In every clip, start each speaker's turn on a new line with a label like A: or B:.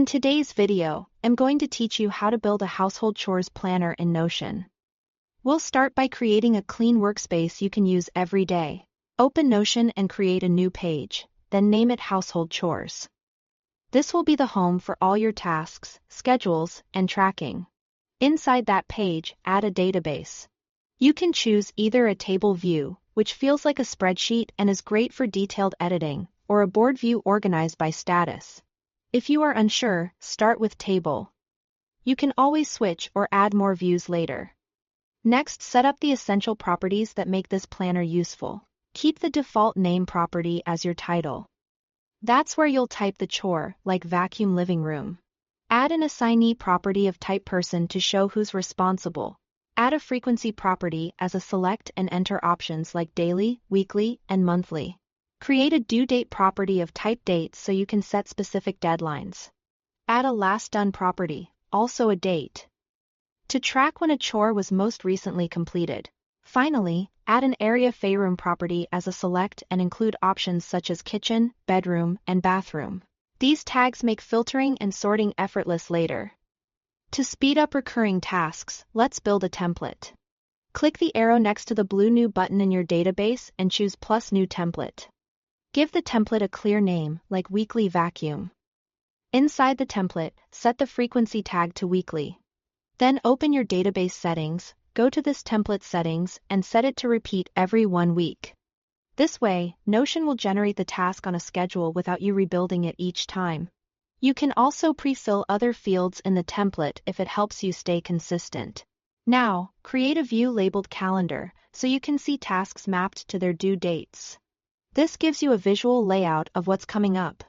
A: In today's video, I'm going to teach you how to build a household chores planner in Notion. We'll start by creating a clean workspace you can use every day. Open Notion and create a new page, then name it Household Chores. This will be the home for all your tasks, schedules, and tracking. Inside that page, add a database. You can choose either a table view, which feels like a spreadsheet and is great for detailed editing, or a board view organized by status. If you are unsure, start with table. You can always switch or add more views later. Next, set up the essential properties that make this planner useful. Keep the default name property as your title. That's where you'll type the chore, like vacuum living room. Add an assignee property of type person to show who's responsible. Add a frequency property as a select and enter options like daily, weekly, and monthly. Create a due date property of type date so you can set specific deadlines. Add a last done property, also a date, to track when a chore was most recently completed. Finally, add an area room property as a select and include options such as kitchen, bedroom, and bathroom. These tags make filtering and sorting effortless later. To speed up recurring tasks, let's build a template. Click the arrow next to the blue New button in your database and choose Plus New Template. Give the template a clear name, like Weekly Vacuum. Inside the template, set the frequency tag to weekly. Then open your database settings, go to this template settings, and set it to repeat every 1 week. This way, Notion will generate the task on a schedule without you rebuilding it each time. You can also pre-fill other fields in the template if it helps you stay consistent. Now, create a view labeled Calendar so you can see tasks mapped to their due dates. This gives you a visual layout of what's coming up,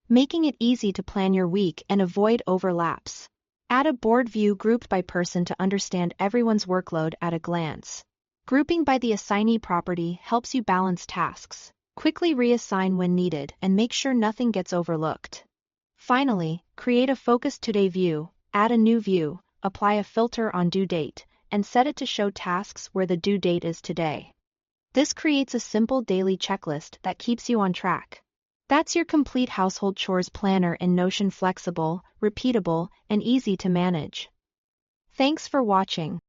A: making it easy to plan your week and avoid overlaps. Add a board view grouped by person to understand everyone's workload at a glance. Grouping by the assignee property helps you balance tasks, quickly reassign when needed, and make sure nothing gets overlooked. Finally, create a focused today view, add a new view, apply a filter on due date, and set it to show tasks where the due date is today. This creates a simple daily checklist that keeps you on track. That's your complete household chores planner in Notion, flexible, repeatable, and easy to manage. Thanks for watching.